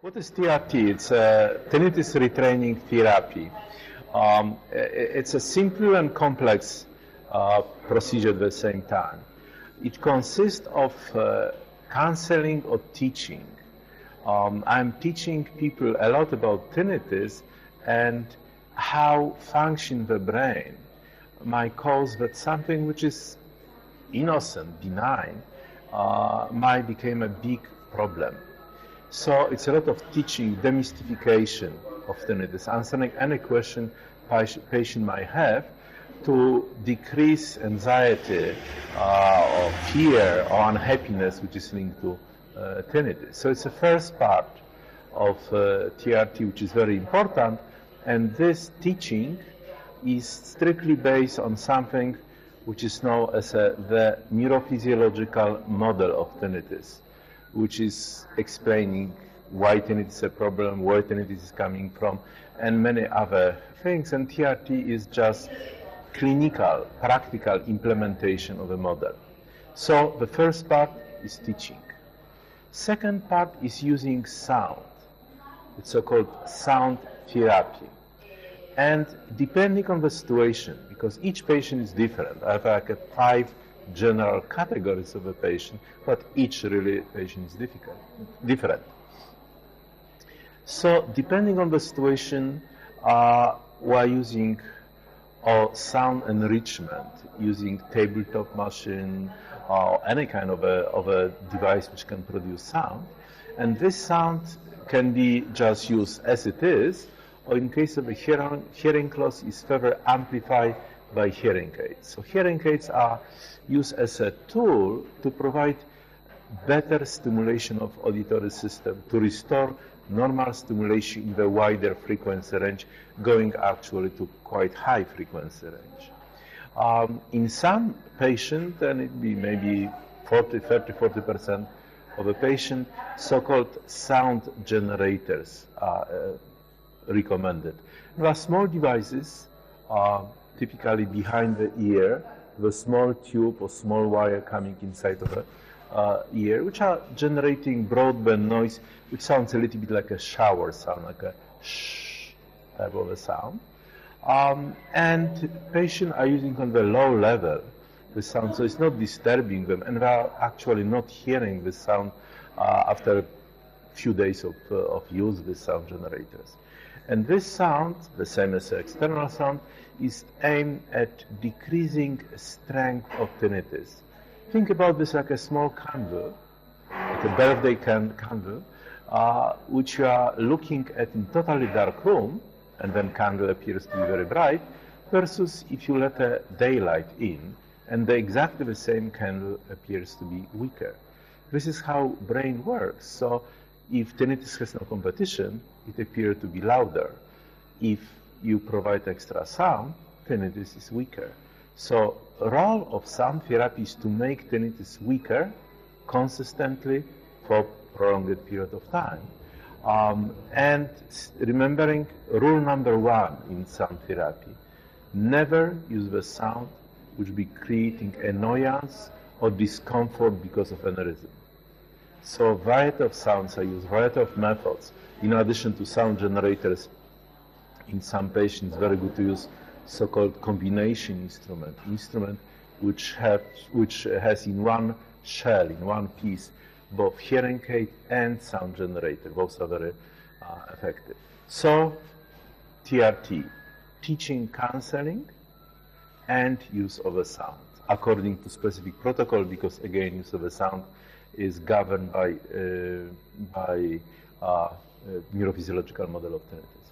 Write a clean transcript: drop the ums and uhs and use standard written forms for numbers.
What is TRT? It's a tinnitus retraining therapy. It's a simple and complex procedure at the same time. It consists of counseling or teaching. I'm teaching people a lot about tinnitus and how function the brain might cause that something which is innocent, benign, might become a big problem. So it's a lot of teaching, demystification of tinnitus, answering any question patient might have to decrease anxiety or fear or unhappiness which is linked to tinnitus. So it's the first part of TRT which is very important, and this teaching is strictly based on something which is known as the neurophysiological model of tinnitus, which is explaining why tinnitus is a problem, where tinnitus is coming from, and many other things. And TRT is just clinical, practical implementation of a model. So the first part is teaching. Second part is using sound. It's so-called sound therapy. And depending on the situation, because each patient is different, I have like 5 general categories of a patient, but each really patient is different. So depending on the situation, we are using sound enrichment, using tabletop machine or any kind of a device which can produce sound. And this sound can be just used as it is, or in case of a hearing loss is further amplified by hearing aids. So hearing aids are used as a tool to provide better stimulation of auditory system, to restore normal stimulation in the wider frequency range, going actually to quite high frequency range. In some patients, and it be maybe 40% of a patient, so-called sound generators are recommended. There are small devices, typically behind the ear, with a small tube or small wire coming inside of the ear, which are generating broadband noise, which sounds a little bit like a shower sound, like a shh type of a sound. And patients are using on the low level the sound, so it's not disturbing them, and they are actually not hearing the sound after a few days of use with sound generators. And this sound, the same as the external sound, is aimed at decreasing strength of tinnitus. Think about this like a small candle, like a birthday candle, which you are looking at in totally dark room, and then candle appears to be very bright, versus if you let a daylight in, and exactly the same candle appears to be weaker. This is how brain works. So if tinnitus has no competition, it appears to be louder. If you provide extra sound, tinnitus is weaker. So the role of sound therapy is to make tinnitus weaker consistently for a prolonged period of time. And remembering rule number 1 in sound therapy, never use the sound which will be creating annoyance or discomfort because of any reason. So a variety of sounds are used, variety of methods. In addition to sound generators, in some patients, very good to use so-called combination instrument which has in one shell, in one piece, both hearing aid and sound generator. Both are very effective. So TRT, teaching, counseling, and use of a sound according to specific protocol, because again, use of a sound is governed by neurophysiological model of tinnitus.